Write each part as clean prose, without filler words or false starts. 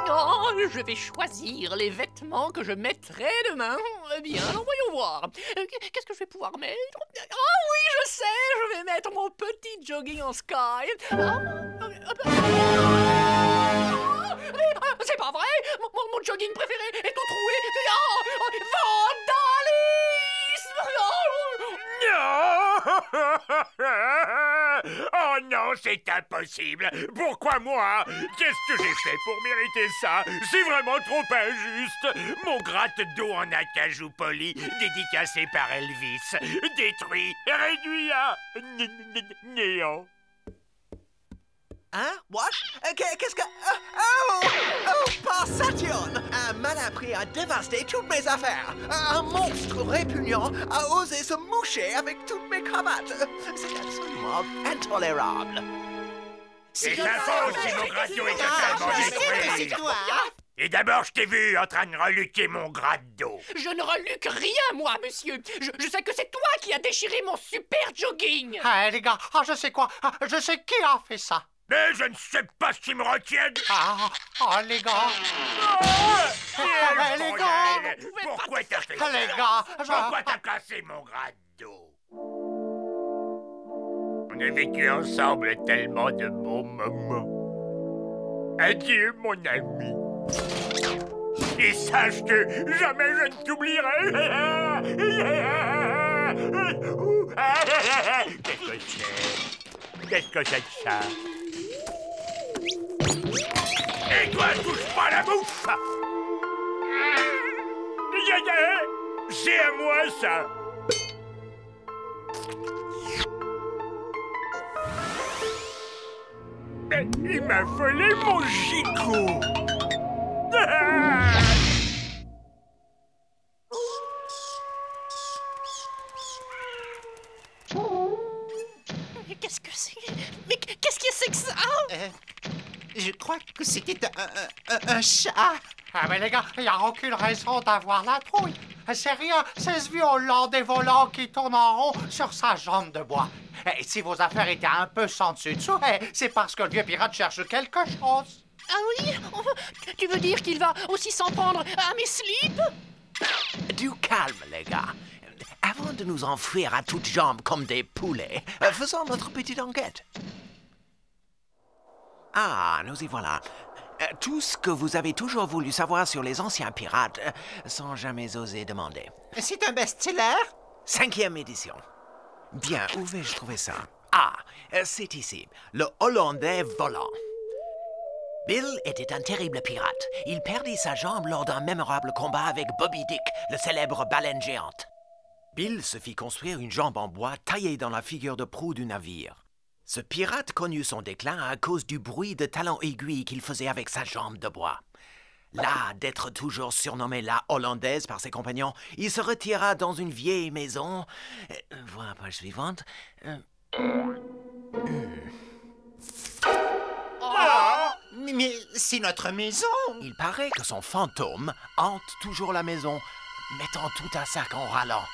Oh, je vais choisir les vêtements que je mettrai demain. Eh bien, alors voyons voir. Qu'est-ce que je vais pouvoir mettre? Oh oui, je sais, je vais mettre mon petit jogging en sky. C'est pas vrai, mon jogging préféré est tout troué. Vandalisme! Oh non, c'est impossible. Pourquoi moi? Qu'est-ce que j'ai fait pour mériter ça? C'est vraiment trop injuste. Mon gratte-dos en acajou poli, dédicacé par Elvis, détruit, réduit à néant. Hein? What? Qu'est-ce que... Oh, Passation! Un malin pris a dévasté toutes mes affaires. Un monstre répugnant a osé se moucher avec toutes mes cravates. C'est absolument intolérable. C'est ta faute si mon gratte-dos est totalement détruit. Et d'abord, je t'ai vu en train de reluquer mon gratte-dos. Je ne reluque rien, moi, monsieur. Je sais que c'est toi qui as déchiré mon super jogging. Ah, les gars, je sais quoi. Je sais qui a fait ça. Mais je ne sais pas ce qui me retient. Les gars. Les gars. Pourquoi t'as fait ça? Les gars. Pourquoi t'as cassé mon gratte-dos? On a vécu ensemble tellement de bons moments. Adieu, mon ami. Et sache que jamais je ne t'oublierai. Qu'est-ce que c'est? Qu'est-ce que c'est que ça? Et toi, touche pas la bouffe! C'est à moi, ça! Il m'a volé mon gigot! Qu'est-ce que c'est? Mais qu'est-ce que c'est que ça? Je crois que c'était un chat. Ah, mais les gars, il n'y a aucune raison d'avoir la trouille. C'est rien, c'est ce vieux Hollandais volant qui tourne en rond sur sa jambe de bois. Et si vos affaires étaient un peu sans dessus-dessous, c'est parce que le vieux pirate cherche quelque chose. Ah oui? Tu veux dire qu'il va aussi s'en prendre à mes slips? Du calme, les gars. Avant de nous enfuir à toutes jambes comme des poulets, faisons notre petite enquête. Ah, nous y voilà. Tout ce que vous avez toujours voulu savoir sur les anciens pirates, sans jamais oser demander. C'est un best-seller? 5e édition. Bien, où vais-je trouver ça? Ah, c'est ici. Le Hollandais volant. Bill était un terrible pirate. Il perdit sa jambe lors d'un mémorable combat avec Bobby Dick, le célèbre baleine géante. Bill se fit construire une jambe en bois taillée dans la figure de proue du navire. Ce pirate connut son déclin à cause du bruit de talons aiguilles qu'il faisait avec sa jambe de bois. Las d'être toujours surnommé la Hollandaise par ses compagnons, il se retira dans une vieille maison. Voilà la page suivante. Mais c'est notre maison. Il paraît que son fantôme hante toujours la maison, mettant tout à sac en râlant.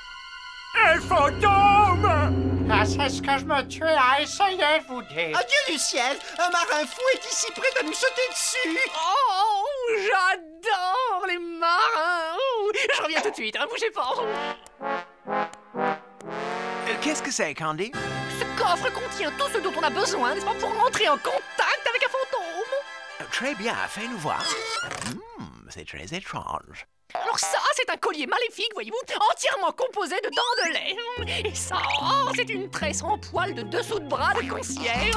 Un fantôme! Ah, c'est ce que je me tuais à essayer de vous dire. Oh Dieu du ciel, un marin fou est ici prêt à nous sauter dessus. Oh, j'adore les marins. Je reviens tout de suite, bougez pas. Qu'est-ce que c'est, Candy? Ce coffre contient tout ce dont on a besoin, n'est-ce pas, pour entrer en contact avec un fantôme. Très bien, fais-nous voir. C'est très étrange. Alors ça, c'est un collier maléfique, voyez-vous, entièrement composé de dents de lait. Et ça, c'est une tresse en poil de dessous de bras de concierge.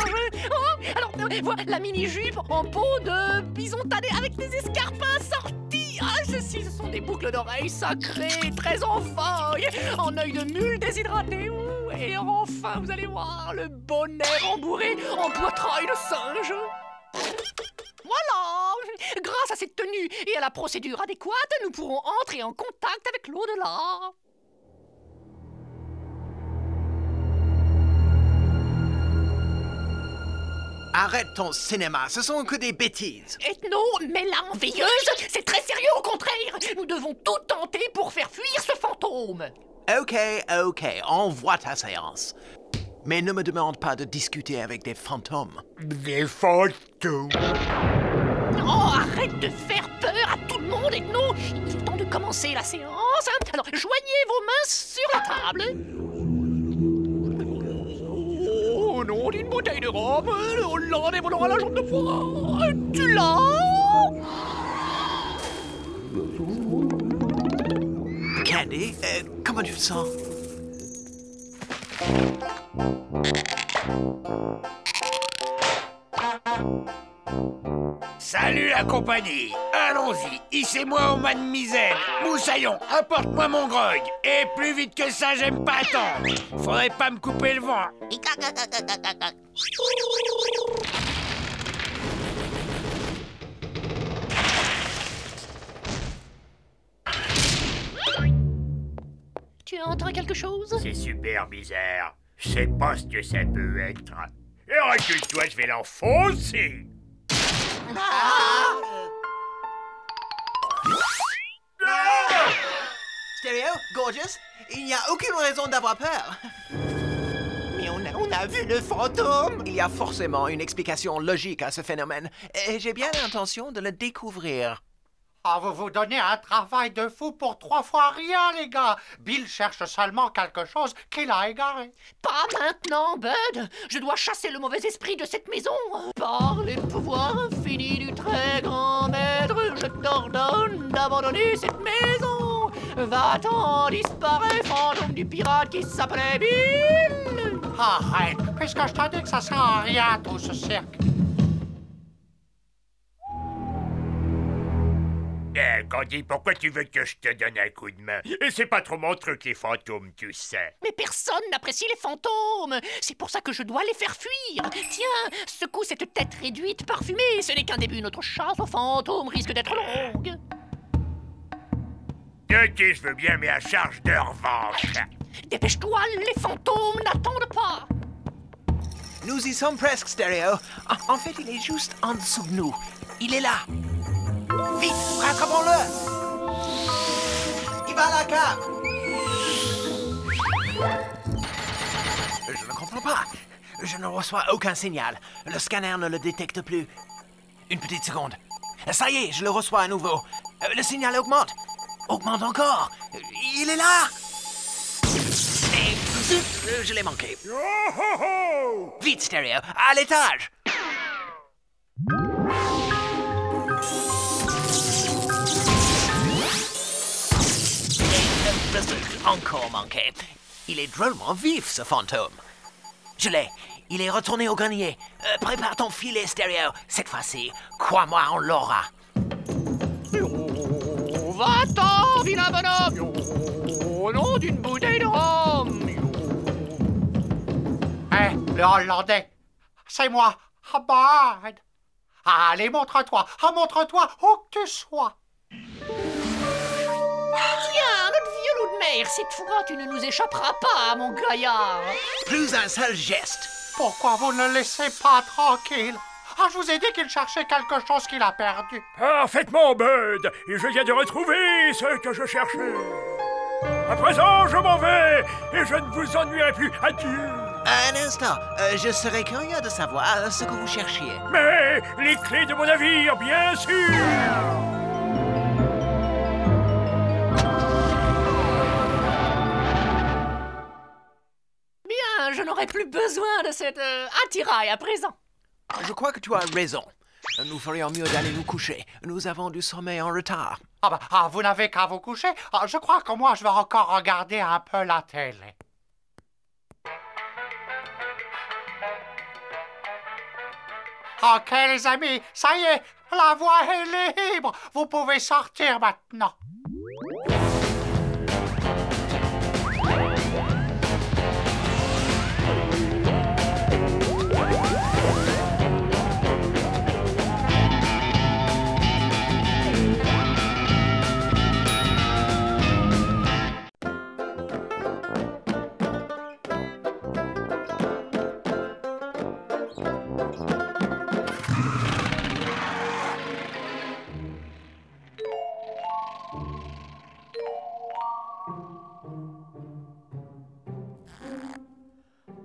Alors, voilà la mini-jupe en peau de bison tanné avec des escarpins sortis. Ceci, ce sont des boucles d'oreilles sacrées, très en vogue, en œil de mule déshydraté. Et enfin, vous allez voir, le bonnet rembourré en poitrail de singe. Voilà! Grâce à cette tenue et à la procédure adéquate, nous pourrons entrer en contact avec l'au-delà. Arrête ton cinéma, ce sont que des bêtises. Ethno, mais la enveilleuse, c'est très sérieux au contraire. Nous devons tout tenter pour faire fuir ce fantôme. Ok, envoie ta séance. Mais ne me demande pas de discuter avec des fantômes. Des fantômes? Oh, arrête arrête de faire peur à tout le monde et que non, il est temps de commencer la séance. Hein. Alors, joignez vos mains sur la table. Oh non, d'une bouteille de rhum, le Hollandais volant à la jambe de bois. Tu l'as? Candy, comment tu te sens? Salut la compagnie. Allons-y, hissez-moi au mât de misaine. Moussaillon, apporte-moi mon grog. Et plus vite que ça, j'aime pas attendre. Faudrait pas me couper le vent. Tu entends quelque chose? C'est super bizarre. Je sais pas ce que ça peut être. Et recule-toi, je vais l'enfoncer. Stereo, Gorgeous, il n'y a aucune raison d'avoir peur. Mais on a vu le fantôme. Il y a forcément une explication logique à ce phénomène, et j'ai bien l'intention de le découvrir. Ah, vous vous donnez un travail de fou pour 3 fois rien, les gars. Bill cherche seulement quelque chose qu'il a égaré. Pas maintenant, Bud. Je dois chasser le mauvais esprit de cette maison. Par les pouvoirs infinis du très grand maître, je t'ordonne d'abandonner cette maison. Va-t'en, disparaît, fantôme du pirate qui s'appelait Bill. Arrête, puisque je t'ai dit que ça sert à rien, tout ce cirque. Candy, pourquoi tu veux que je te donne un coup de main? Et c'est pas trop mon truc, les fantômes, tu sais. Mais personne n'apprécie les fantômes. C'est pour ça que je dois les faire fuir. Tiens, secoue cette tête réduite parfumée. Ce n'est qu'un début. Notre chasse aux fantômes risque d'être longue. Ok, je veux bien, mais à charge de revanche. Dépêche-toi, les fantômes n'attendent pas. Nous y sommes presque, Stereo. En fait, il est juste en dessous de nous. Il est là. Vite, rattrapons-le! Il va à la cave! Je ne comprends pas. Je ne reçois aucun signal. Le scanner ne le détecte plus. Une petite seconde. Ça y est, je le reçois à nouveau. Le signal augmente. Augmente encore. Il est là! Et zut, je l'ai manqué. Vite, Stereo, à l'étage! Encore manqué. Il est drôlement vif, ce fantôme. Je l'ai. Il est retourné au grenier. Prépare ton filet, Stereo. Cette fois-ci, crois-moi, on l'aura. Va-t'en, vilain bonhomme. Au nom d'une bouteille de rhum. Hein, le Hollandais, c'est moi, Bud. Allez, montre-toi, montre-toi où que tu sois. Tiens, notre vieux loup de mer, cette fois tu ne nous échapperas pas, mon gaillard. Plus un seul geste. Pourquoi vous ne le laissez pas tranquille? Ah, je vous ai dit qu'il cherchait quelque chose qu'il a perdu. Parfaitement, Bud. Et je viens de retrouver ce que je cherchais. À présent, je m'en vais et je ne vous ennuierai plus. Adieu. Un instant, je serais curieux de savoir ce que vous cherchiez. Mais les clés de mon navire, bien sûr. Bien, je n'aurai plus besoin de cette attirail à présent. Je crois que tu as raison. Nous ferions mieux d'aller nous coucher. Nous avons du sommeil en retard. Vous n'avez qu'à vous coucher. Je crois que moi, je vais encore regarder un peu la télé. Ok, les amis, ça y est, la voie est libre. Vous pouvez sortir maintenant.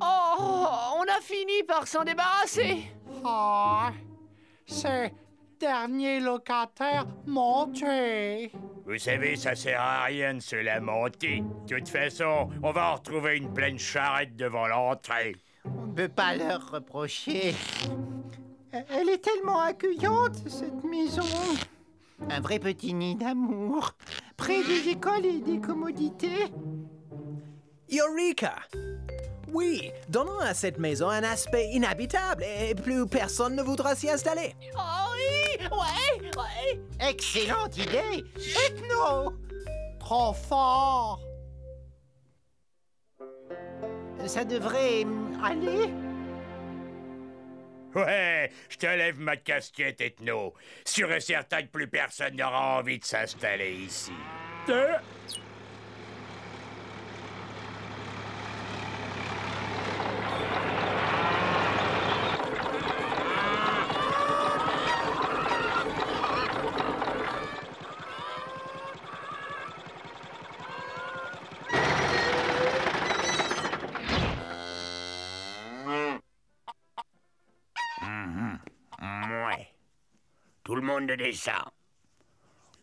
Oh, on a fini par s'en débarrasser. Oh, c'est derniers locataires m'ont tué. Vous savez, ça sert à rien de se lamenter. De toute façon, on va en retrouver une pleine charrette devant l'entrée. On ne peut pas leur reprocher. Elle est tellement accueillante, cette maison. Un vrai petit nid d'amour. Près des écoles et des commodités. Eureka! Oui, donnons à cette maison un aspect inhabitable et plus personne ne voudra s'y installer. Oh oui, ouais. Excellente idée. Ethno! Trop fort. Ça devrait aller. Ouais, je te lève ma casquette, Ethno. Sûr et certain que plus personne n'aura envie de s'installer ici. Ouais. Tout le monde descend.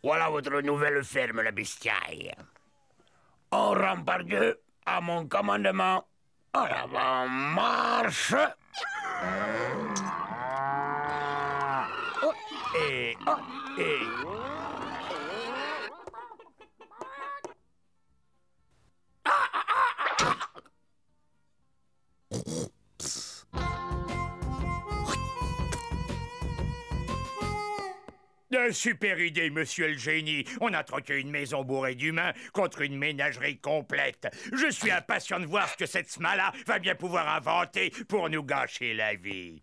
Voilà votre nouvelle ferme, la bestiaille. On rampe par deux, à mon commandement. En avant, marche. Oh, et... Super idée, monsieur le génie. On a troqué une maison bourrée d'humains contre une ménagerie complète. Je suis impatient de voir ce que cette smala va bien pouvoir inventer pour nous gâcher la vie.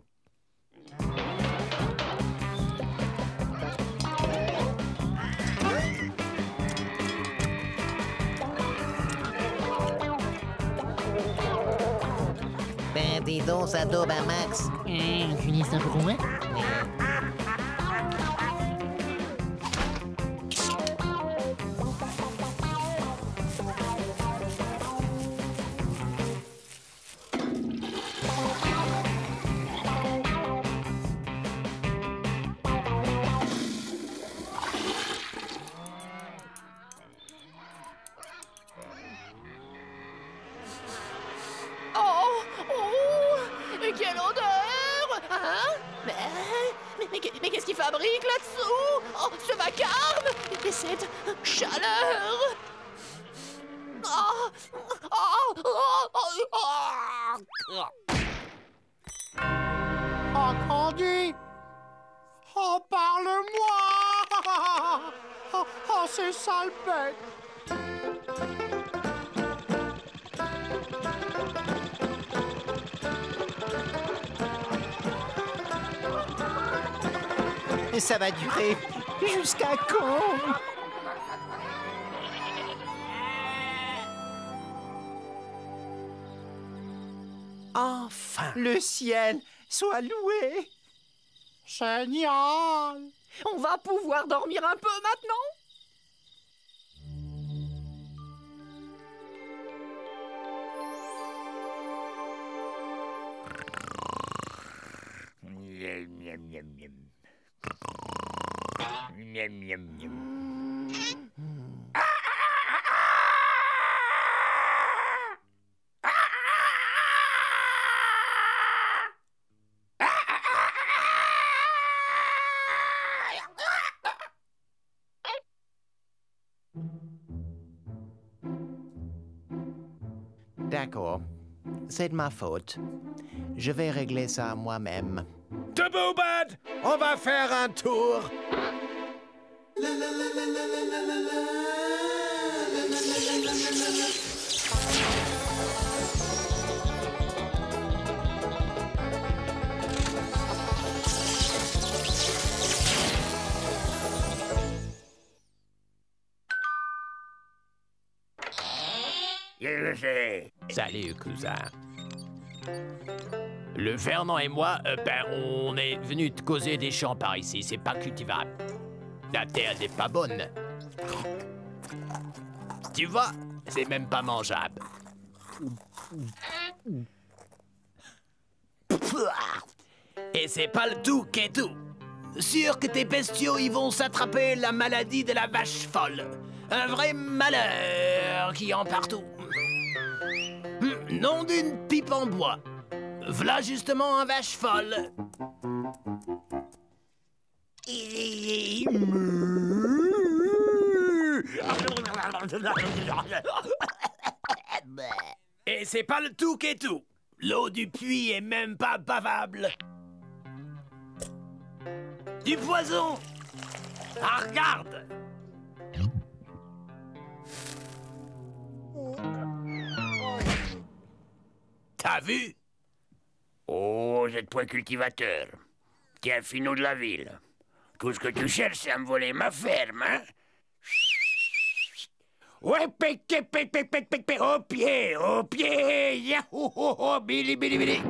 Ben, dis donc, ça daube à max. Tu dis ça pour moi? Quelle odeur! Hein? Mais qu'est-ce qu'il fabrique là-dessous? Oh, ce vacarme! Et cette chaleur! Oh, Candy! Oh, parle-moi! Oh, c'est sale bête! Et ça va durer jusqu'à quand? Enfin! Le ciel soit loué! Génial! On va pouvoir dormir un peu maintenant? D'accord. C'est de ma faute. Je vais régler ça moi-même. Debout, Bud! On va faire un tour! Salut, cousin. Le Fernand et moi, on est venus te causer des champs par ici. C'est pas cultivable. La terre n'est pas bonne. Tu vois, c'est même pas mangeable. Et c'est pas le tout qui est tout. sûr que tes bestiaux y vont s'attraper la maladie de la vache folle. Un vrai malheur qui en partout. Nom d'une pipe en bois. V'là justement un vache folle. Et c'est pas le tout qui est tout. L'eau du puits est même pas bavable. Du poison. Ah, regarde. T'as vu? Oh, vous êtes point cultivateur. T'es un finot de la ville. Tout ce que tu cherches, c'est à me voler ma ferme, hein? Ouais, au pied, yahoo, oh, oh, bili, bili, bili.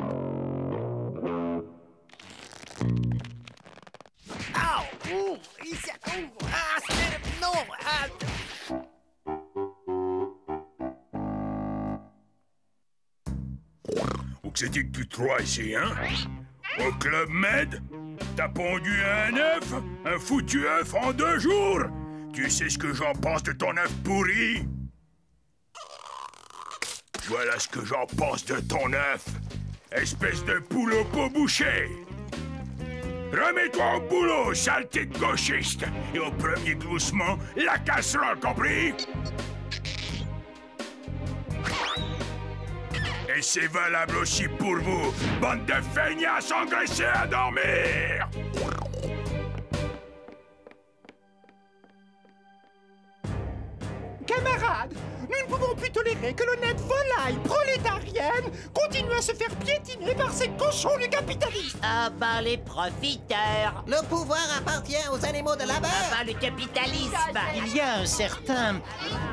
Ouh, non, Où que c'était que tu te crois ici, hein? Au Club Med? T'as pondu un œuf? Un foutu œuf en 2 jours? Tu sais ce que j'en pense de ton œuf pourri? Voilà ce que j'en pense de ton œuf. Espèce de poule au pot bouché. Remets-toi au boulot, saleté de gauchiste. Et au premier gloussement, la casserole, compris? Et c'est valable aussi pour vous, bande de feignasses engraissés à dormir! Camarades, nous ne pouvons plus tolérer que l'honnête volaille prolétarienne continue à se faire piétiner par ces cochons du capitalisme. Ah bah les profiteurs. Le pouvoir appartient aux animaux de labeur. Ah bah le capitalisme. Il y a un certain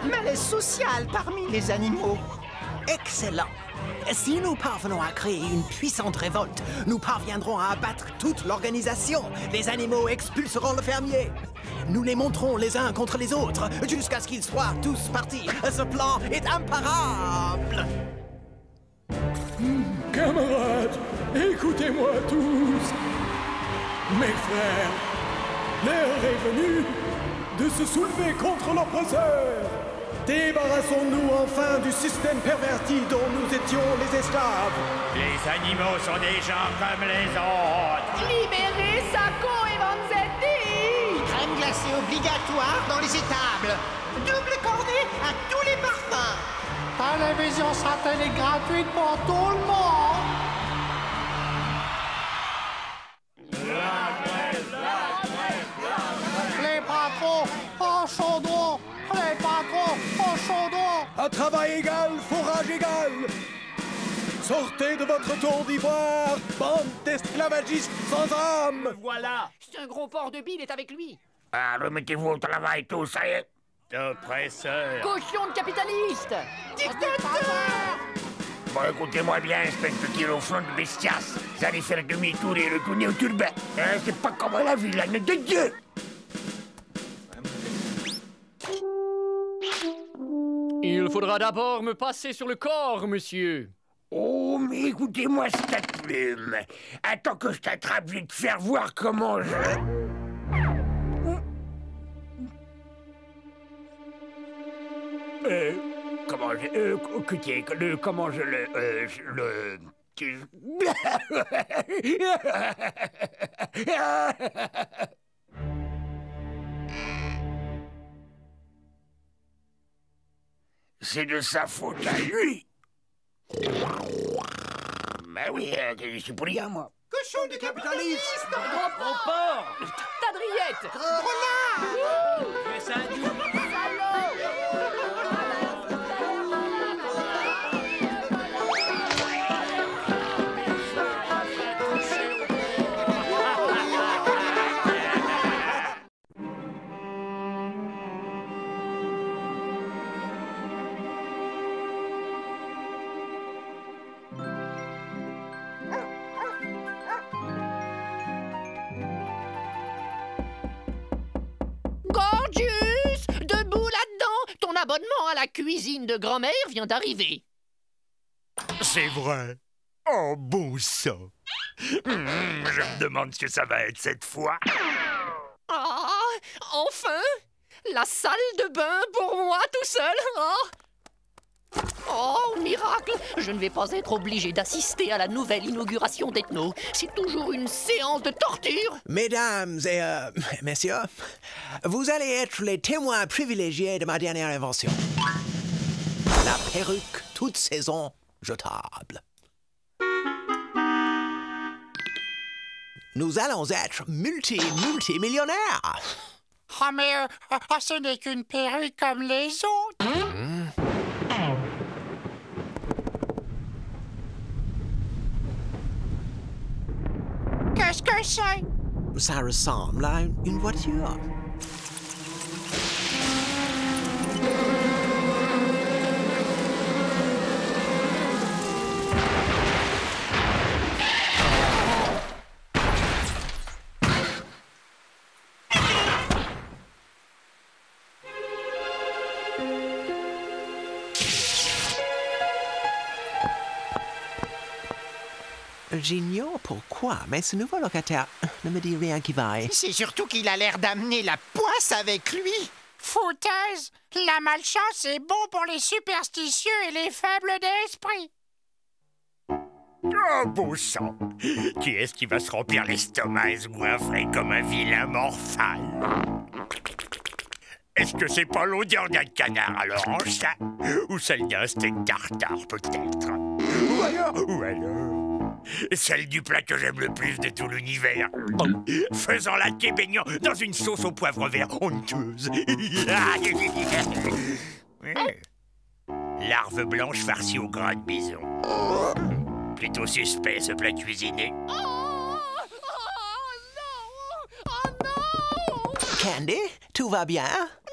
malaise social parmi les animaux. Excellent. Si nous parvenons à créer une puissante révolte, nous parviendrons à abattre toute l'organisation. Les animaux expulseront le fermier. Nous les monterons les uns contre les autres jusqu'à ce qu'ils soient tous partis. Ce plan est imparable. Camarades, écoutez-moi tous. Mes frères, l'heure est venue de se soulever contre l'oppresseur. Débarrassons-nous enfin du système perverti dont nous étions les esclaves. Les animaux sont des gens comme les autres. Libérez Sacco et Vanzetti! Crème glacée obligatoire dans les étables. Double cornet à tous les parfums. Télévision satellite gratuite pour tout le monde. Les patrons en chaudron. Les patrons en chaudron. À travail égal, fourrage égal. Sortez de votre tour d'ivoire, bande d'esclavagistes sans âme. Voilà. C'est un gros porc de bile est avec lui. Ah, remettez-vous au travail, tous, ça y est. Oppresseur. Cochon de capitaliste! Dictateur! Bon, écoutez-moi bien, espèce de tir au front de bestias. Vous allez faire demi-tour et retourner au turban. Hein, c'est pas comme la ville, de Dieu! Il faudra d'abord me passer sur le corps, monsieur. Oh, mais écoutez-moi cette plume. Attends que je t'attrape, je vais te faire voir comment je... Comment je... comment je le... C'est de sa faute à lui. Ben oui, je suis pour rien, moi. Cochon du capitalisme. Gros porc. Tadriette! Fais ça doux. Gorgeous! Debout là-dedans! Ton abonnement à la cuisine de grand-mère vient d'arriver. C'est vrai. Oh, bon sang. Je me demande ce que ça va être cette fois. Ah, enfin! La salle de bain pour moi tout seul, hein? Oh, miracle! Je ne vais pas être obligé d'assister à la nouvelle inauguration d'Ethno. C'est toujours une séance de torture. Mesdames et messieurs, vous allez être les témoins privilégiés de ma dernière invention. La perruque toute saison jetable. Nous allons être multimillionnaires. Ah, mais ce n'est qu'une perruque comme les autres. Qu'est-ce que c'est? Ça ressemble à une voiture. J'ignore pourquoi, mais ce nouveau locataire ne me dit rien qui vaille. C'est surtout qu'il a l'air d'amener la poisse avec lui. Foutaise! La malchance est bon pour les superstitieux et les faibles d'esprit. Oh, bon sang. Qui est-ce qui va se remplir l'estomac et se goinfrer comme un vilain morphal? Est-ce que c'est pas l'odeur d'un canard à l'orange, ça? Ou celle d'un steak tartare, peut-être? Ou alors celle du plat que j'aime le plus de tout l'univers. Faisant la thé baignant dans une sauce au poivre vert honteuse. Larve blanche farcie au gras de bison. Plutôt suspect, ce plat cuisiné. Oh non! Candy, tout va bien?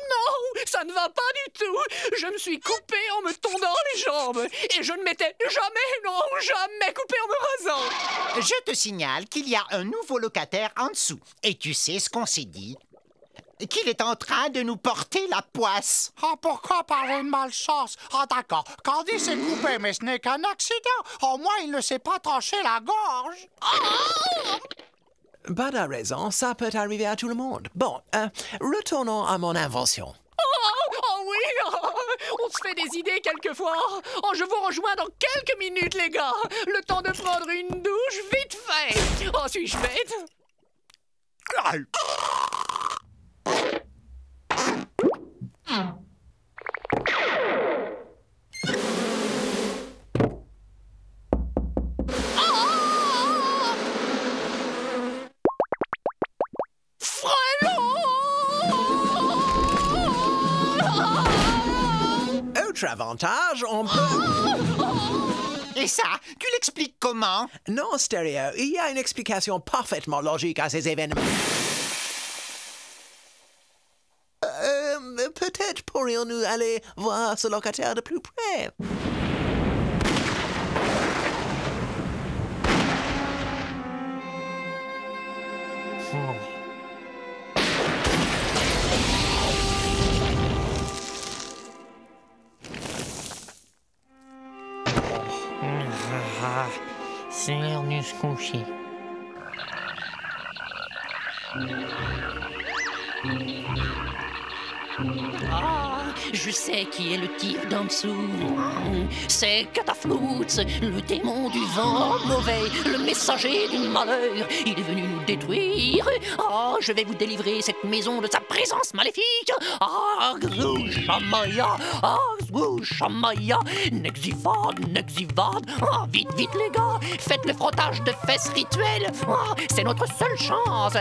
Non, ça ne va pas du tout. Je me suis coupé en me tondant les jambes. Et je ne m'étais jamais coupé en me rasant. Je te signale qu'il y a un nouveau locataire en dessous. Et tu sais ce qu'on s'est dit? Qu'il est en train de nous porter la poisse. Ah, pourquoi parler de malchance? Ah, d'accord. Candy s'est coupé, mais ce n'est qu'un accident. Au moins, il ne s'est pas tranché la gorge. Pas de raison, ça peut arriver à tout le monde. Bon, retournons à mon invention. Oh oui, on se fait des idées quelquefois. Oh, je vous rejoins dans quelques minutes, les gars. Le temps de prendre une douche vite fait. Oh, suis-je bête? Autre avantage, on peut... Et ça, tu l'expliques comment? Non, Stéréo, il y a une explication parfaitement logique à ces événements. Peut-être pourrions-nous aller voir ce locataire de plus près. C'est l'heure de se coucher. Ah, je sais qui est le type d'en dessous. C'est Cataflutz, le démon du vent mauvais, le messager du malheur. Il est venu nous détruire. Ah, je vais vous délivrer cette maison de sa présence maléfique. Ah, Grouchamaya, Grouchamaya, Nexivad. Ah, vite, les gars, faites le frottage de fesses rituel. Ah, c'est notre seule chance.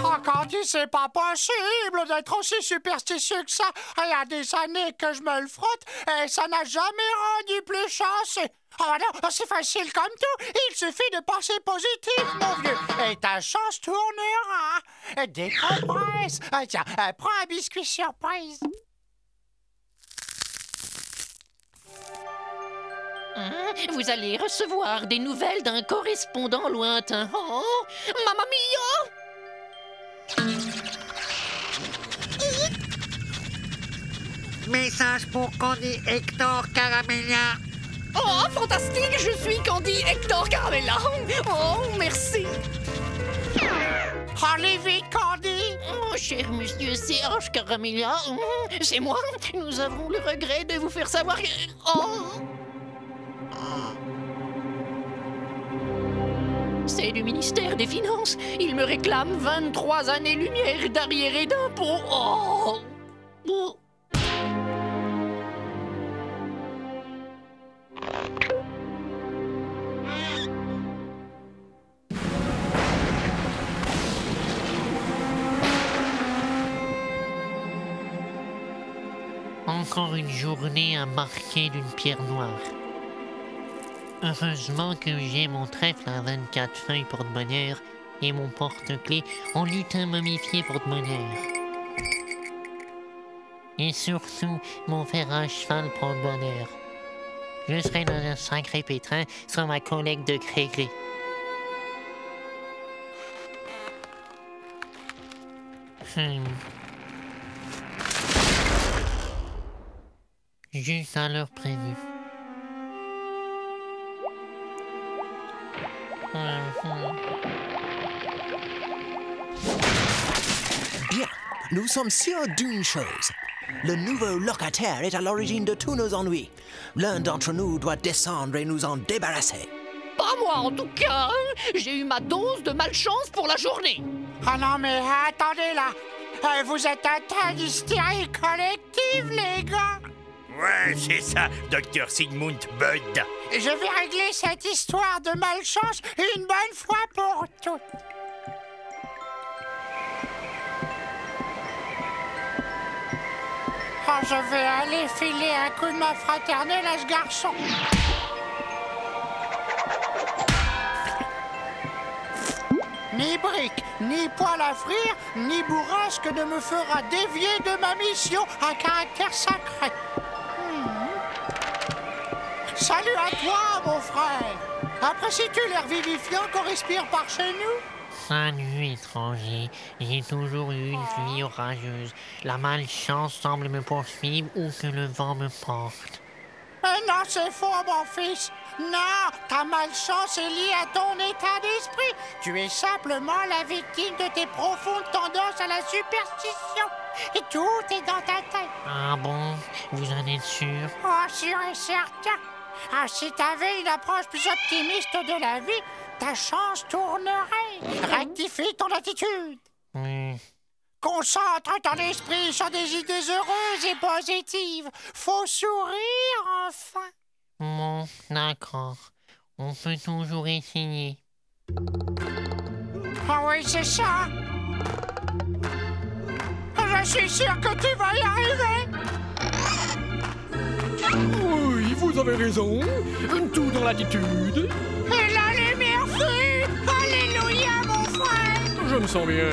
Ah, Candy, c'est pas possible d'être aussi superstitieux que ça. Il y a des années que je me le frotte et ça n'a jamais rendu plus chanceux. Ah non, c'est facile comme tout. Il suffit de penser positif, mon vieux. Et ta chance tournera. Décompresse. Tiens, prends un biscuit surprise. Vous allez recevoir des nouvelles d'un correspondant lointain. Oh, Mamma mia! Message pour Candy Hector Caramelia. Oh, fantastique, je suis Candy Hector Caramella. Oh, merci. Allez vite, Candy. Oh, cher monsieur Serge Caramella, c'est moi. Nous avons le regret de vous faire savoir que... Oh. C'est du ministère des Finances. Il me réclame 23 années-lumière d'arriérés d'impôts. Oh. Oh. Encore une journée à marquer d'une pierre noire. Heureusement que j'ai mon trèfle à 24 feuilles porte-bonheur et mon porte-clés en lutin momifié porte-bonheur. Et surtout, mon fer à cheval porte-bonheur. Je serai dans un sacré pétrin sans ma collègue de craie-clé. Juste à l'heure prévue. Bien, nous sommes sûrs d'une chose. Le nouveau locataire est à l'origine de tous nos ennuis. L'un d'entre nous doit descendre et nous en débarrasser. Pas moi, en tout cas. J'ai eu ma dose de malchance pour la journée. Ah non, mais attendez là. Vous êtes atteint d'hystérie collective, les gars. Ouais, c'est ça, Dr. Sigmund Bud. Je vais régler cette histoire de malchance une bonne fois pour toutes. Oh, je vais aller filer un coup de main fraternelle à ce garçon. Ni brique, ni poêle à frire, ni bourrasque ne me fera dévier de ma mission à caractère sacré. Salut à toi, mon frère. Apprécies-tu l'air vivifiant qu'on respire par chez nous? Salut, étranger. J'ai toujours eu une vie orageuse. La malchance semble me poursuivre où que le vent me porte. Mais non, c'est faux, mon fils. Non, ta malchance est liée à ton état d'esprit. Tu es simplement la victime de tes profondes tendances à la superstition. Et tout est dans ta tête. Ah bon? Vous en êtes sûr? Oh, sûr et certain. Ah, si t'avais une approche plus optimiste de la vie, ta chance tournerait. Rectifie ton attitude. Concentre ton esprit sur des idées heureuses et positives. Faut sourire, enfin. Bon, d'accord. On peut toujours essayer. Ah oui, c'est ça. Je suis sûr que tu vas y arriver. Oui, vous avez raison. Tout dans l'attitude. Et la lumière fuit. Alléluia, mon frère. Je me sens bien.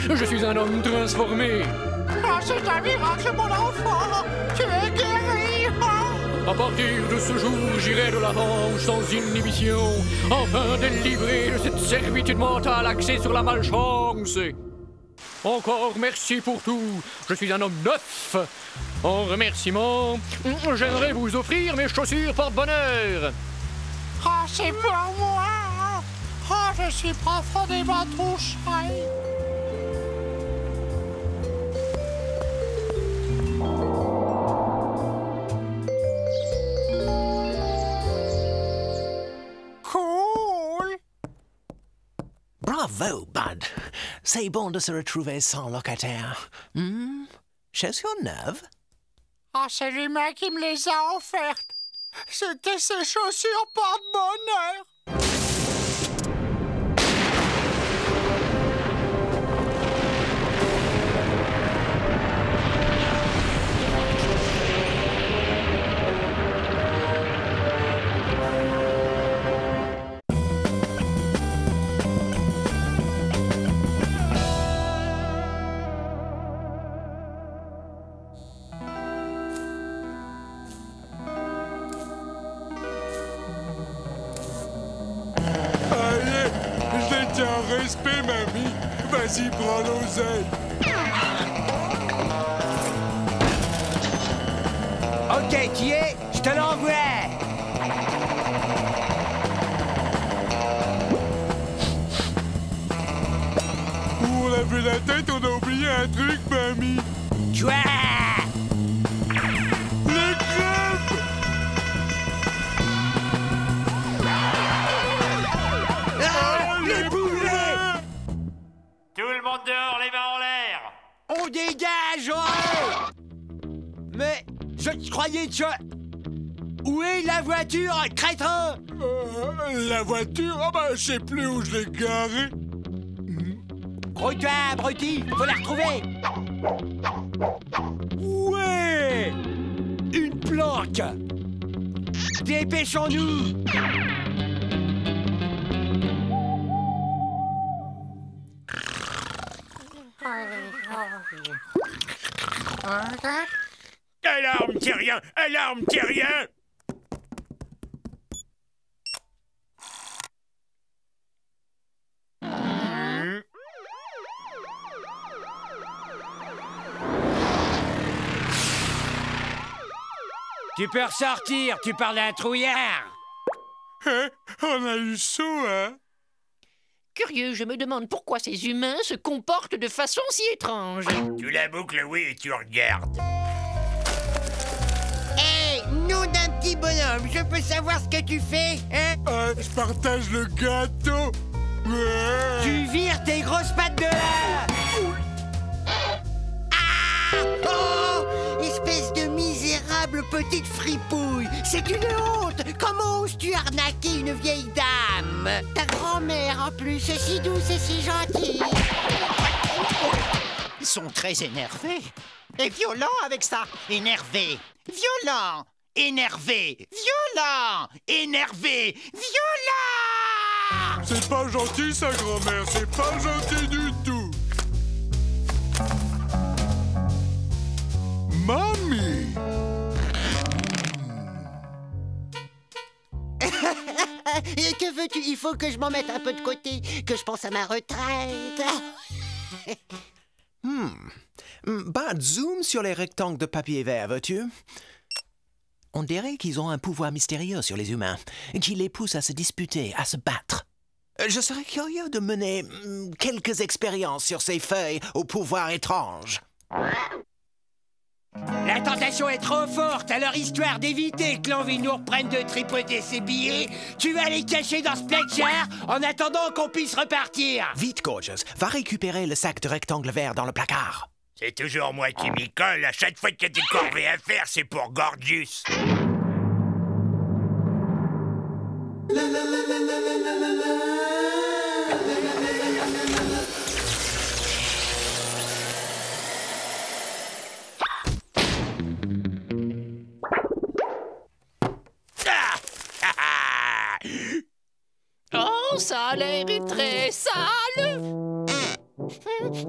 Je suis un homme transformé. Ah, c'est un miracle, mon enfant. Tu es guéri. À partir de ce jour, j'irai de l'avant sans inhibition, enfin délivré de cette servitude mentale axée sur la malchance. Encore merci pour tout. Je suis un homme neuf. En remerciement, j'aimerais vous offrir mes chaussures porte-bonheur. Ah, c'est pour moi. Ah, je suis profondément touché. Cool. Bravo, Bud. C'est bon de se retrouver sans locataire. Chaussures neuves? Ah, c'est lui-même qui me les a offertes. C'était ses chaussures porte-bonheur. Respect, mamie. Vas-y, prends l'oseille. Ok, tu y es? Je te l'envoie. sauver la tête, on a oublié un truc, mamie. Quoi? Les crêpes! Les poulets! Tout le monde dehors, les mains en l'air! On dégage, ouais! Mais je croyais que... Où est la voiture, crétin? La voiture? Ah bah, je sais plus où je l'ai garée. Gros-toi, abruti, faut la retrouver! Ouais! Une planque! Dépêchons-nous! Alarme, terrien! Alarme, terrien! Tu peux ressortir, tu parles d'un trouillard! Hein? On a eu chaud, hein? Curieux, je me demande pourquoi ces humains se comportent de façon si étrange. Tu la boucles, oui, et tu regardes. Hé, nom d'un petit bonhomme, je peux savoir ce que tu fais, hein? Je partage le gâteau. Ouais. Tu vires tes grosses pattes de là! Ah! Oh! Espèce de misérable petite fripouille! C'est une honte! Comment oses-tu arnaquer une vieille dame? Ta grand-mère, en plus, c'est si douce et si gentille! Ils sont très énervés. Et violents avec ça. Énervés. Violents. Énervés. Violents. Énervés. Violents. C'est pas gentil, ça, grand-mère. C'est pas gentil du tout. Mamie! Que veux-tu? Il faut que je m'en mette un peu de côté, que je pense à ma retraite. Bah, zoom sur les rectangles de papier vert, veux-tu? On dirait qu'ils ont un pouvoir mystérieux sur les humains, qui les pousse à se disputer, à se battre. Je serais curieux de mener quelques expériences sur ces feuilles au pouvoir étrange. La tentation est trop forte, alors histoire d'éviter que l'envie nous reprenne de tripoter ses billets, tu vas les cacher dans ce placard en attendant qu'on puisse repartir. Vite, Gorgeous, va récupérer le sac de rectangle vert dans le placard. C'est toujours moi qui m'y colle. À chaque fois qu'il y a des corvées à faire, c'est pour Gorgeous. Oh, ça a l'air très sale.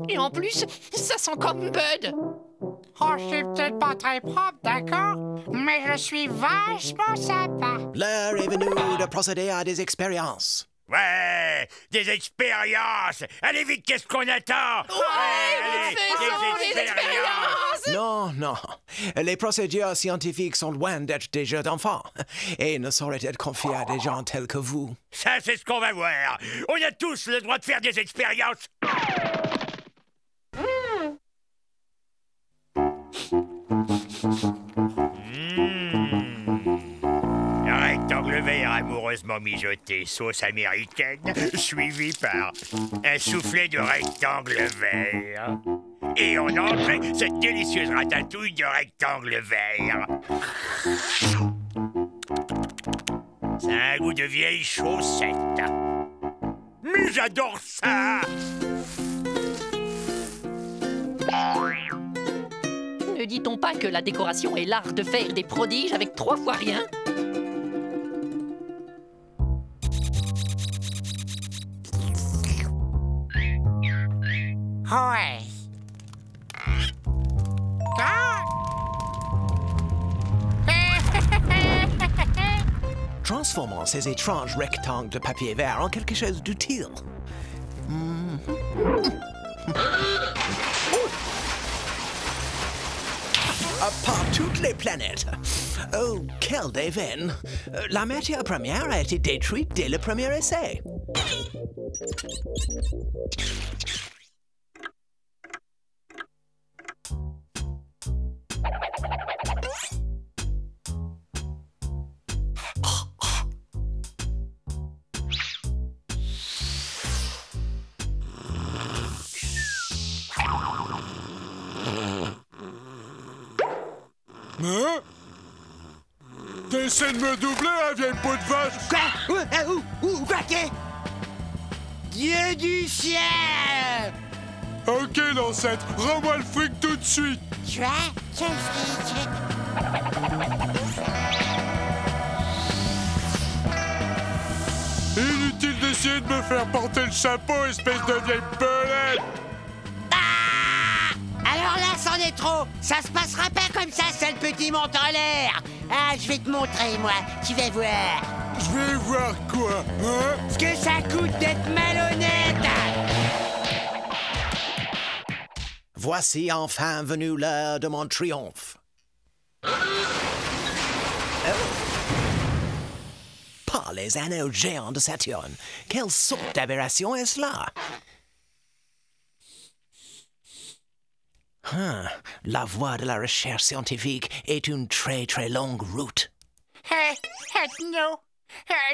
Et en plus, ça sent comme Bud. Oh, je suis peut-être pas très propre, d'accord? Mais je suis vachement sympa. L'heure est venue de procéder à des expériences. Ouais, des expériences. Allez vite, qu'est-ce qu'on attend? Ouais, faisons des expériences. Non, non. Les procédures scientifiques sont loin d'être des jeux d'enfants et ne sauraient être confiées à des gens tels que vous. Ça, c'est ce qu'on va voir. On a tous le droit de faire des expériences. Rectangle vert amoureusement mijoté, sauce américaine, suivi par un soufflet de rectangle vert. Et en entrée, cette délicieuse ratatouille de rectangle vert. Ça a un goût de vieille chaussette. Mais j'adore ça! Ne dit-on pas que la décoration est l'art de faire des prodiges avec 3 fois rien? Ouais. Transformons ces étranges rectangles de papier vert en quelque chose d'utile. Par toutes les planètes. Oh, quel déveine! La matière première a été détruite dès le premier essai. Hein? T'essaies de me doubler, hein, vieille peau de vache? Quoi? Quoi? Dieu du ciel! Ok, l'ancêtre, rends-moi le fric tout de suite. Tu as quel fric? Inutile d'essayer de me faire porter le chapeau, espèce de vieille belette. Alors là, c'en est trop. Ça se passera pas comme ça, sale petit monte en l'air. Ah, je vais te montrer, moi. Tu vas voir. Je vais voir quoi, hein? Ce que ça coûte d'être malhonnête. Voici enfin venu l'heure de mon triomphe. Pas les anneaux géants de Saturne. Quelle sorte d'aberration est-ce là? La voie de la recherche scientifique est une très très longue route. Non.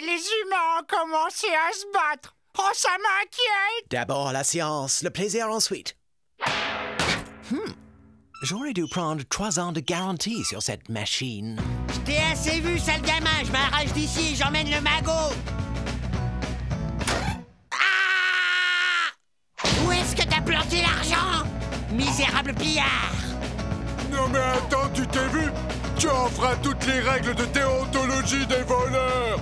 Les humains ont commencé à se battre. Oh, ça m'inquiète. D'abord la science, le plaisir ensuite. J'aurais dû prendre 3 ans de garantie sur cette machine. Je t'ai assez vu, sale gamin. Je m'arrache d'ici et j'emmène le magot. Ah! Où est-ce que t'as planté l'argent? Misérable pillard! Non mais attends, tu t'es vu? Tu enfreins toutes les règles de déontologie des voleurs!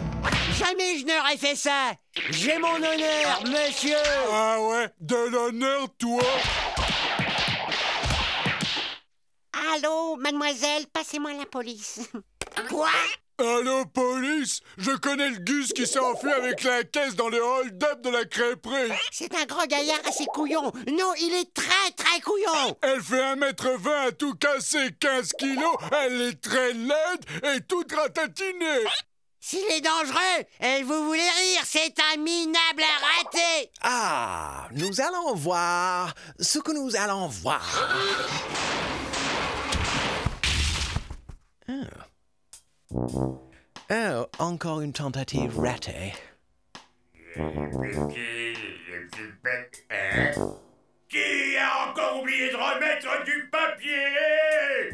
Jamais je n'aurais fait ça! J'ai mon honneur, monsieur! Ah ouais? De l'honneur, toi? Allô, mademoiselle, passez-moi la police. Quoi? Allô, police? Je connais le gus qui s'est enfui avec la caisse dans le hold-up de la crêperie. C'est un gros gaillard assez couillon. Non, il est très, très couillon. Elle fait 1m20 à tout casser, 15 kilos. Elle est très laide et toute ratatinée. S'il est dangereux, vous voulez rire, c'est un minable raté. Ah, nous allons voir ce que nous allons voir. Oh, encore une tentative ratée. Qui a encore oublié de remettre du papier?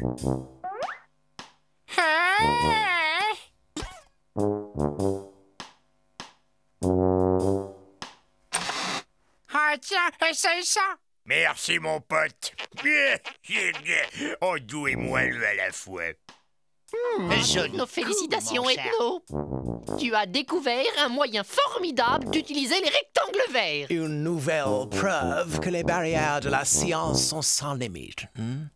Ah tiens, essaye ça. Merci, mon pote. Oh, doux et moelleux à la fois. Nos félicitations, Ethno. Tu as découvert un moyen formidable d'utiliser les rectangles verts. Une nouvelle preuve que les barrières de la science sont sans limite. Bon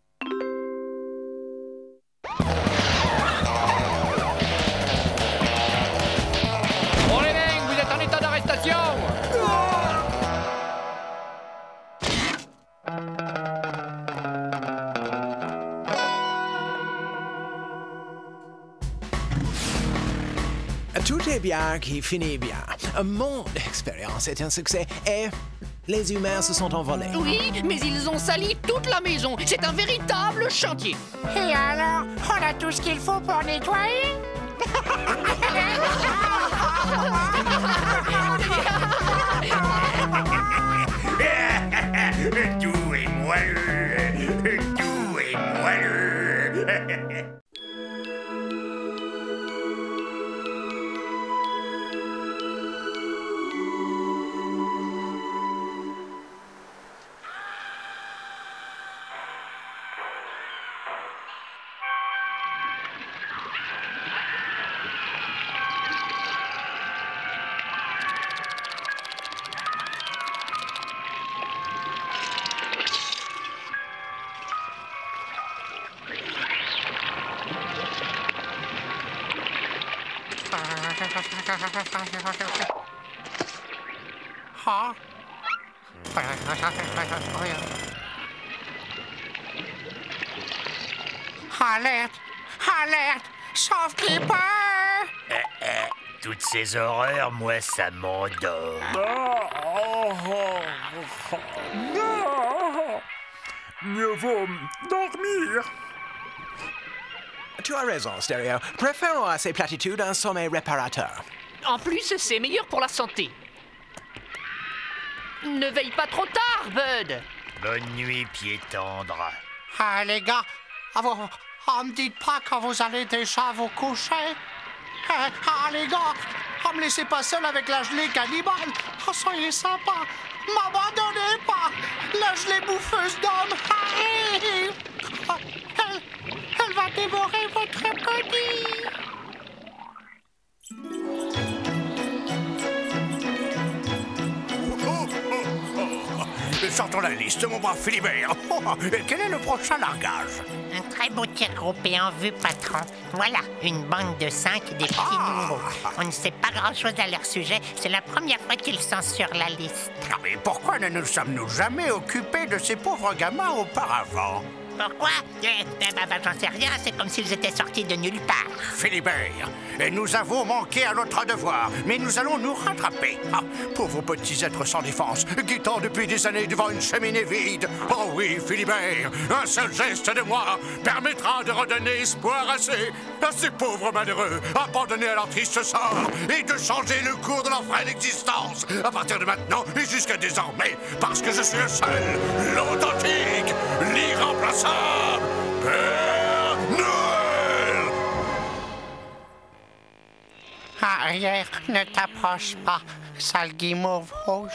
les mecs, vous êtes en état d'arrestation. Tout est bien qui finit bien. Mon expérience est un succès et les humains se sont envolés. Oui, mais ils ont sali toute la maison. C'est un véritable chantier. Et alors, on a tout ce qu'il faut pour nettoyer? Doux et moelleux. Doux et moelleux. Alerte! Alerte! Sauve-keeper! Toutes ces horreurs, moi, ça m'endort. Mieux vaut dormir. Tu as raison, Stéréo. Préférons à ces platitudes un sommeil réparateur. En plus, c'est meilleur pour la santé. Ne veille pas trop tard, Bud. Bonne nuit, pied tendre. Ah, les gars, Oh, me dites pas quand vous allez déjà vous coucher. Les gars, me laissez pas seul avec la gelée cannibale. Oh, soyez sympa. M'abandonnez pas. La gelée bouffeuse d'hommes arrive. Elle va dévorer votre petit. Sortons la liste, mon brave Philibert. Quel est le prochain largage? Un très beau tir groupé en vue, patron. Voilà, une bande de 5 des petits nouveaux. On ne sait pas grand-chose à leur sujet. C'est la première fois qu'ils sont sur la liste. Mais pourquoi ne nous sommes-nous jamais occupés de ces pauvres gamins auparavant? Pourquoi? J'en sais rien, c'est comme s'ils étaient sortis de nulle part. Philibert, nous avons manqué à notre devoir, mais nous allons nous rattraper. Pauvres petits êtres sans défense, guettant depuis des années devant une cheminée vide. Oh oui, Philibert, un seul geste de moi permettra de redonner espoir à ces pauvres malheureux, abandonnés à leur triste sort, et de changer le cours de leur frêle existence, à partir de maintenant et jusqu'à désormais, parce que je suis le seul, l'authentique, l'irremplaçable Père Noël! Arrière, ne t'approche pas, sale guimauve rouge.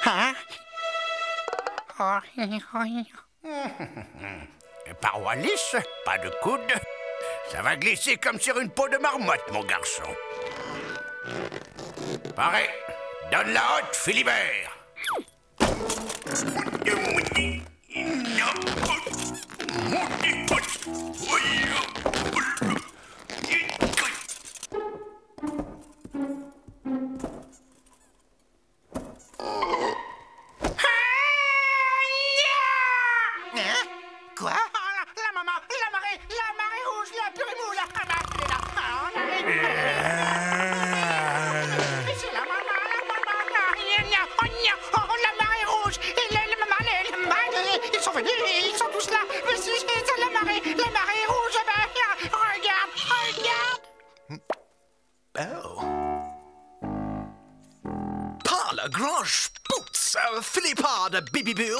Hein? Parois lisse, pas de coude. Ça va glisser comme sur une peau de marmotte, mon garçon. Pareil. Donne la haute, Philibert. Quoi? La marée rouge, la purée la c'est la maman, la marée rouge, et ils sont venus, ils sont tous là, mais c'est la marée rouge, regarde. Oh. Par le grand spouts, Philippard de Bibibulle,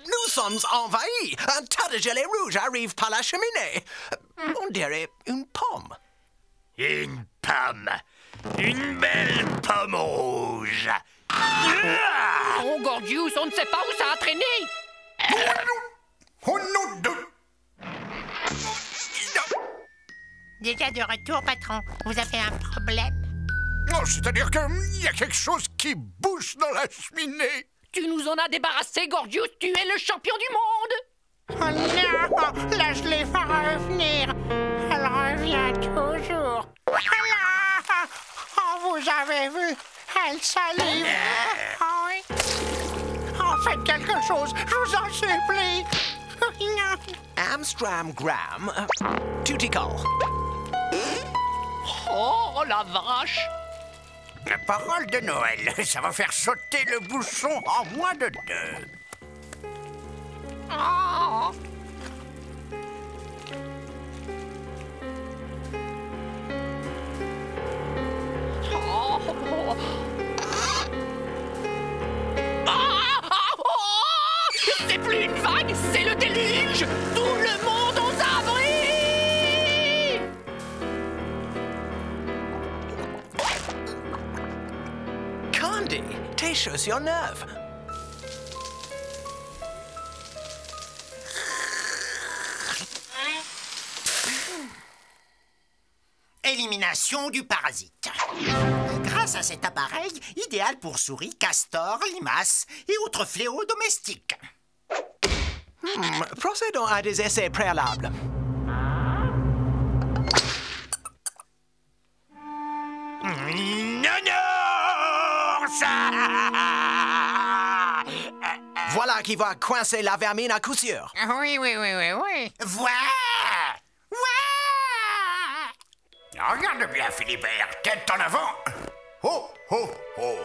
nous sommes envahis. Un tas de gelée rouge arrive par la cheminée. On dirait une pomme. Une pomme. Une belle pomme rouge. Oh, Gorgius, on ne sait pas où ça a traîné. Oh non de... Déjà de retour, patron. Vous avez un problème? Oh, c'est-à-dire qu'il y a quelque chose qui bouge dans la cheminée. Tu nous en as débarrassé, Gorgius. Tu es le champion du monde. Oh non, la gelée va revenir. Elle revient toujours. Oh, vous avez vu, elle salive. Oh, oui. Oh, faites quelque chose, je vous en supplie. Amstram Gram, Tutical. Oh, la vache. La parole de Noël, ça va faire sauter le bouchon en moins de 2. Oh. Oh. C'est plus une vague, c'est le déluge. Tout le monde aux abris. Candy, tes chaussures neuves. Élimination du parasite. Grâce à cet appareil, idéal pour souris, castors, limaces et autres fléaux domestiques. Procédons à des essais préalables. Voilà qui va coincer la vermine à coup sûr. Oui. Voilà! Regarde bien, Philibert, tête en avant. Oh, oh, oh.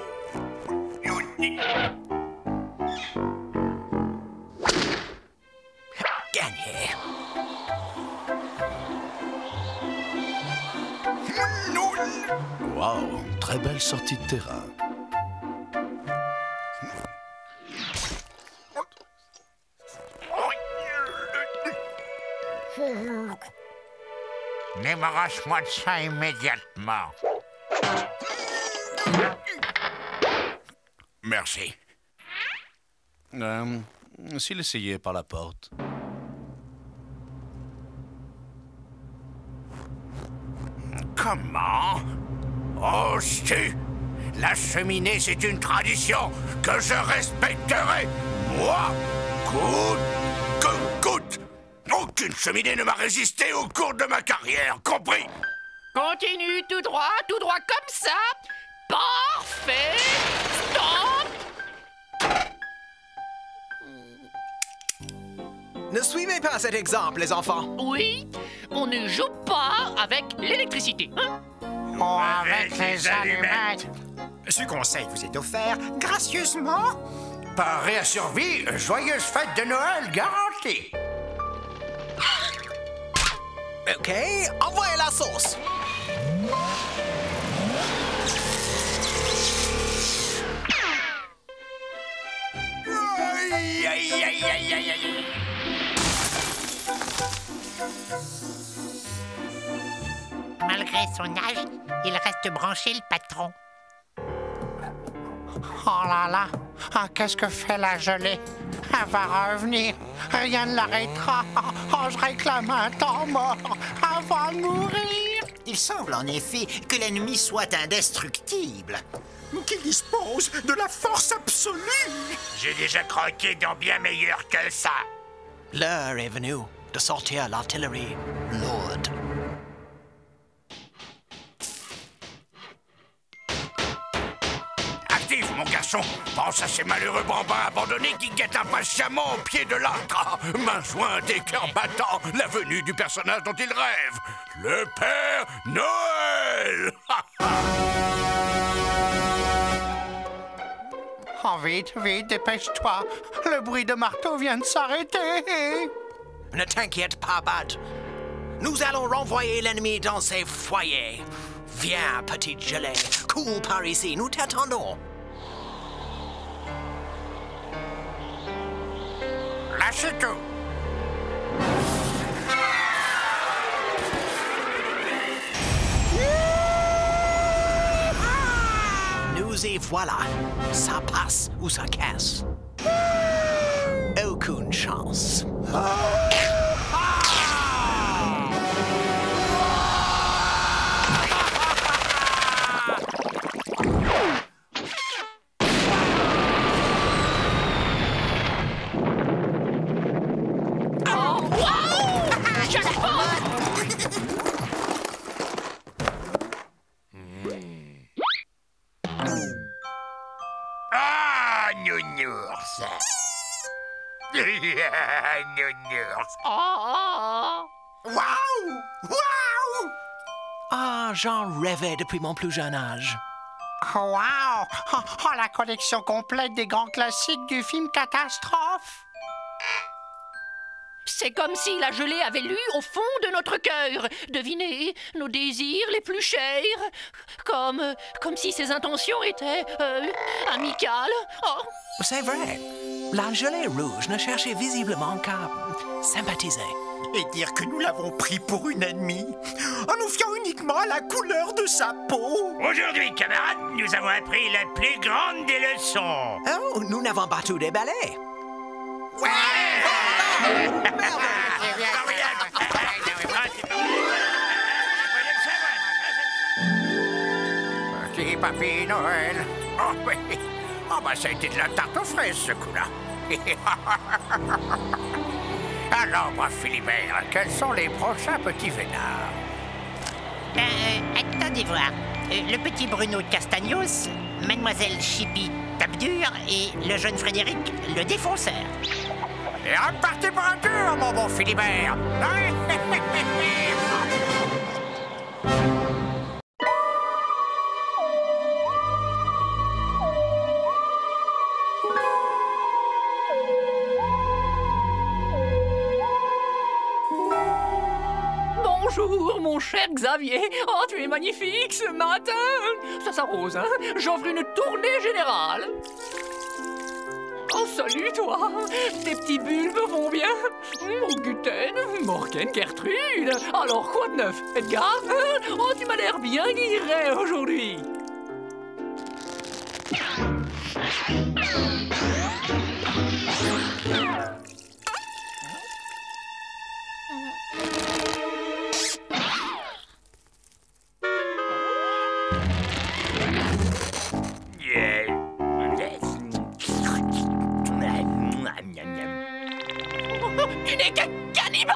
Gagné. Waouh, très belle sortie de terrain. Débarrasse-moi de ça immédiatement. Merci. S'il essayait par la porte. Comment? Oh, si! La cheminée, c'est une tradition que je respecterai! Moi, coûte! Aucune cheminée ne m'a résisté au cours de ma carrière, compris? Continue tout droit comme ça. Parfait. Stop. Ne suivez pas cet exemple, les enfants. Oui, on ne joue pas avec l'électricité, hein? Oh, avec les allumettes. Ce conseil vous est offert gracieusement Par Réassurvie, joyeuse fête de Noël garantie! OK, envoyez la sauce. Aïe, aïe, aïe, aïe, aïe, aïe. Malgré son âge, il reste branché, le patron. Oh là là, ah, qu'est-ce que fait la gelée? Elle va revenir, rien ne l'arrêtera. Oh, je réclame un temps mort avant de mourir. Il semble en effet que l'ennemi soit indestructible. Qu'il dispose de la force absolue. J'ai déjà croqué dans bien meilleur que ça. L'heure est venue de sortir l'artillerie lourde. Active, mon garçon. Pense à ces malheureux bambins abandonnés qui guettent impatiemment au pied de l'arbre. Main jointe et cœur battant, la venue du personnage dont ils rêvent. Le Père Noël. Oh, vite, vite, dépêche-toi. Le bruit de marteau vient de s'arrêter. Ne t'inquiète pas, Bud. Nous allons renvoyer l'ennemi dans ses foyers. Viens, petite gelée. Cours par ici, nous t'attendons. Lâchez tout. Nous y voilà. Ça passe ou ça casse. Aucune chance. Ah, nounours. Nounours. Waouh! Waouh! Ah, j'en rêvais depuis mon plus jeune âge. Oh, wow! Oh, la collection complète des grands classiques du film Catastrophe. C'est comme si la gelée avait lu au fond de notre cœur. Devinez, nos désirs les plus chers. Comme si ses intentions étaient amicales. Oh. C'est vrai. La gelée rouge ne cherchait visiblement qu'à sympathiser. Et dire que nous l'avons pris pour une ennemie, en nous fiant uniquement à la couleur de sa peau. Aujourd'hui, camarades, nous avons appris la plus grande des leçons. Oh, nous n'avons pas tout déballé. Petit papy Noël. Oh oui. Oh bah ça a été de la tarte aux fraises ce coup-là. Alors, brave Philibert, quels sont les prochains petits vénards? Attendez voir. Le petit Bruno de Castagnos, Mademoiselle Chippy Tape-Dur et le jeune Frédéric le Défonceur. Et repartez pour un tour, mon bon Philibert. Bonjour, mon cher Xavier. Oh, tu es magnifique ce matin. Ça s'arrose, hein? J'offre une tournée générale. Oh, salut, toi. Tes petits bulbes vont bien. Guten, Morgen, Gertrude. Alors, quoi de neuf, Edgar? Oh, tu m'as l'air bien guiré aujourd'hui. Tu n'es qu'un cannibale!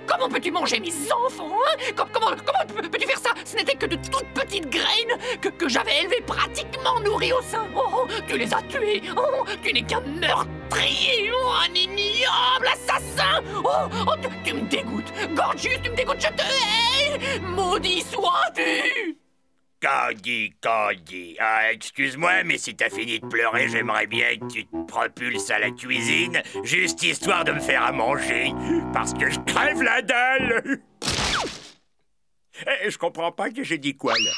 Comment peux-tu manger mes enfants, hein? Comment peux-tu faire ça? Ce n'était que de toutes petites graines que j'avais élevées, pratiquement nourries au sein. Oh, tu les as tuées. Oh, tu n'es qu'un meurtrier. Oh, un ignoble assassin. Oh, tu me dégoûtes. Gorgeous, tu me dégoûtes. Je te hais. Maudit sois-tu. Candy. Ah, excuse-moi, mais si t'as fini de pleurer, j'aimerais bien que tu te propulses à la cuisine, juste histoire de me faire à manger, parce que je crève la dalle. Je comprends pas que j'ai dit quoi, là.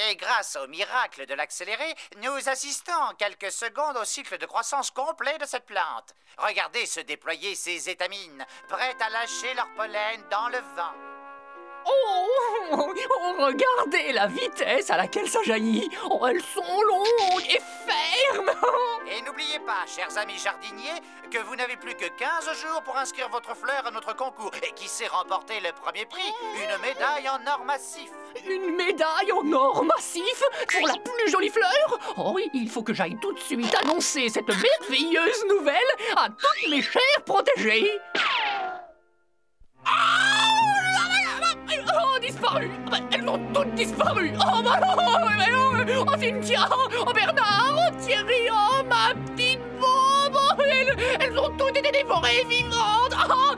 Et grâce au miracle de l'accéléré, nous assistons en quelques secondes au cycle de croissance complet de cette plante. Regardez se déployer ces étamines, prêtes à lâcher leur pollen dans le vent. Oh, regardez la vitesse à laquelle ça jaillit. Oh, elles sont longues et fermes. Et n'oubliez pas, chers amis jardiniers, que vous n'avez plus que 15 jours pour inscrire votre fleur à notre concours. Et qui sait remporter le premier prix? Une médaille en or massif. Une médaille en or massif pour la plus jolie fleur? Oh oui, il faut que j'aille tout de suite annoncer cette merveilleuse nouvelle à toutes mes chères protégées. Oh, disparu. Elles ont toutes disparu. Oh, bah non. Oh, Cynthia. Oh, Bernard. Oh, Thierry. Oh, ma petite bombe. Oh, elles ont toutes été dévorées vivantes. Oh,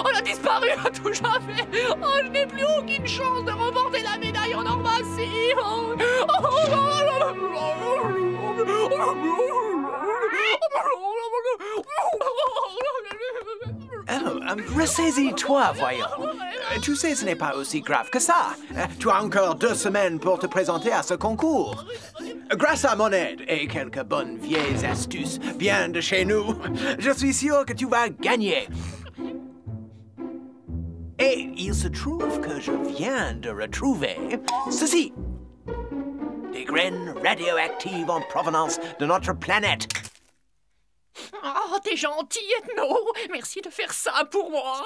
elle a disparu à tout jamais. Oh, je n'ai plus aucune chance de remporter la médaille en or massif. Ressaisis-toi, voyons. Tu sais, ce n'est pas aussi grave que ça. Tu as encore 2 semaines pour te présenter à ce concours. Grâce à mon aide et quelques bonnes vieilles astuces bien de chez nous, je suis sûr que tu vas gagner. Et il se trouve que je viens de retrouver ceci. Des graines radioactives en provenance de notre planète. Oh, t'es gentil, Ethno. Merci de faire ça pour moi.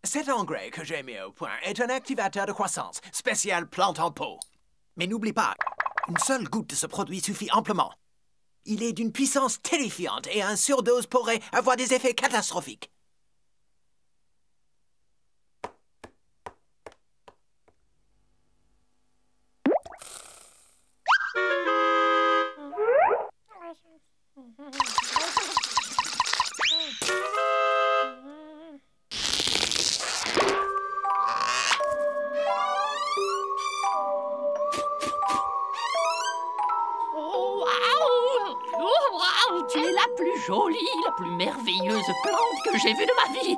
Cet engrais que j'ai mis au point est un activateur de croissance, spécial plante en pot. Mais n'oublie pas, une seule goutte de ce produit suffit amplement. Il est d'une puissance terrifiante et un surdose pourrait avoir des effets catastrophiques. Tu es la plus jolie, la plus merveilleuse plante que j'ai vue de ma vie.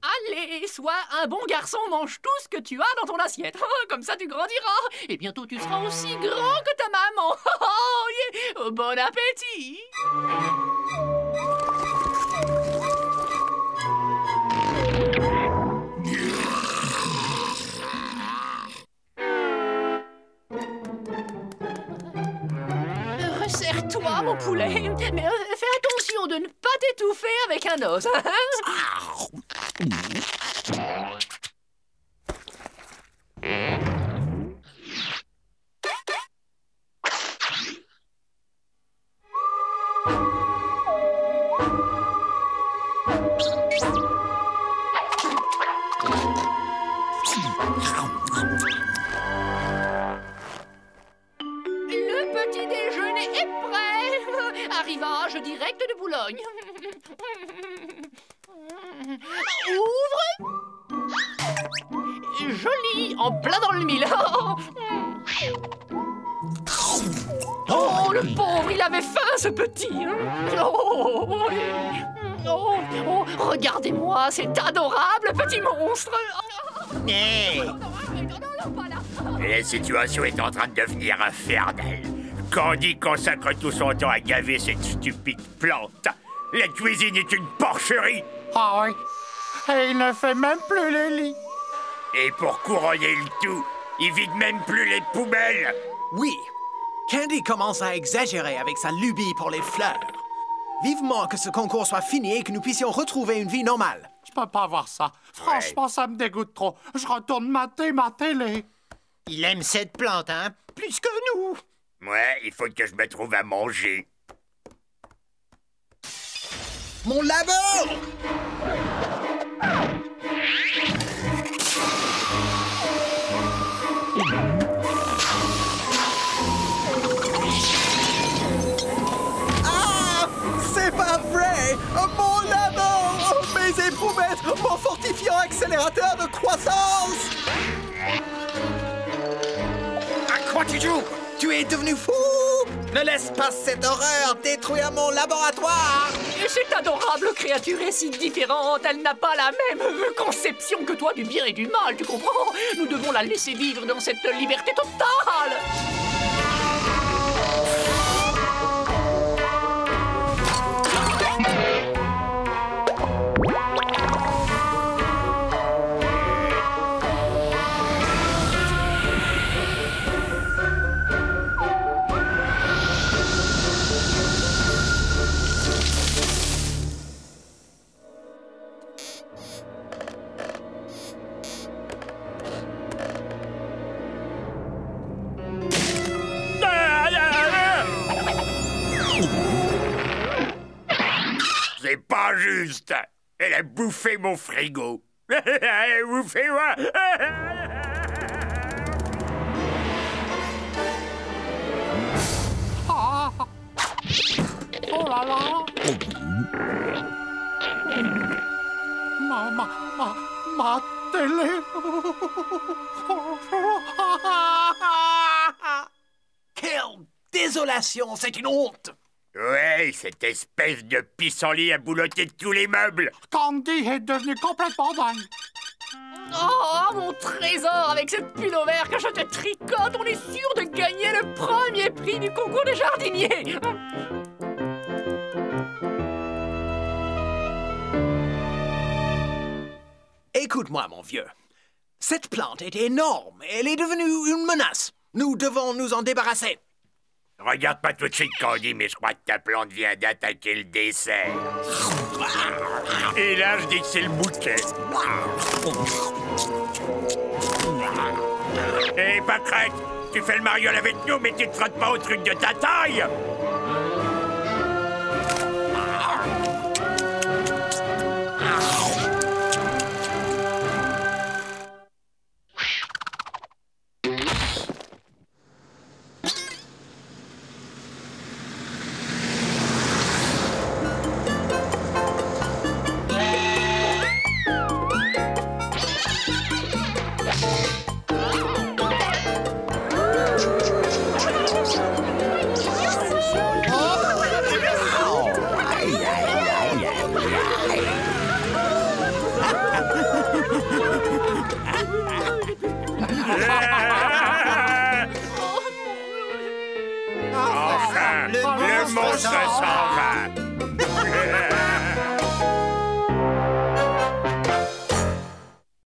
Allez, sois un bon garçon, mange tout ce que tu as dans ton assiette. Comme ça, tu grandiras. Et bientôt, tu seras aussi grand que ta maman. Yeah. Bon appétit. Resserre-toi, mon poulet. Mais fais attention de ne pas t'étouffer avec un os. Le petit déjeuner est prêt. Arrivage direct de Boulogne. Ouvre. Joli, en plein dans le mille. Oh, le pauvre, il avait faim, ce petit. Oh, regardez-moi, c'est adorable, petit monstre. La situation est en train de devenir infernale. Candy consacre tout son temps à gaver cette stupide plante. La cuisine est une porcherie. Ah oui, et il ne fait même plus le lit. Et pour couronner le tout, il vide même plus les poubelles. Oui, Candy commence à exagérer avec sa lubie pour les fleurs. Vivement que ce concours soit fini et que nous puissions retrouver une vie normale. Je peux pas voir ça. Franchement, ça me dégoûte trop. Je retourne mater ma télé. Il aime cette plante, hein? Plus que nous. Ouais, il faut que je me trouve à manger. Mon labo! Ah! C'est pas vrai! Mon labo! Mes éprouvettes! Mon fortifiant accélérateur de croissance! À quoi tu joues? Tu es devenu fou! Ne laisse pas cette horreur détruire mon laboratoire! Et cette adorable créature est si différente, elle n'a pas la même conception que toi du bien et du mal, tu comprends? Nous devons la laisser vivre dans cette liberté totale! C'est pas juste. Elle a bouffé mon frigo. Elle a bouffé moi. Ah. Oh là là. Ma télé. Quelle désolation, c'est une honte! Ouais, cette espèce de pissenlit a bouloté tous les meubles. Candy est devenue complètement dingue. Oh, mon trésor, avec cette pull vert que je te tricote, on est sûr de gagner le premier prix du concours des jardiniers. Écoute-moi, mon vieux. Cette plante est énorme et elle est devenue une menace. Nous devons nous en débarrasser. Regarde pas tout de suite, Candy, mais je crois que ta plante vient d'attaquer le dessert. Et là, je dis que c'est le bouquet. Hé, Pâquerette, tu fais le mariole avec nous, mais tu te frottes pas au truc de ta taille. Enfin, le monstre s'en va.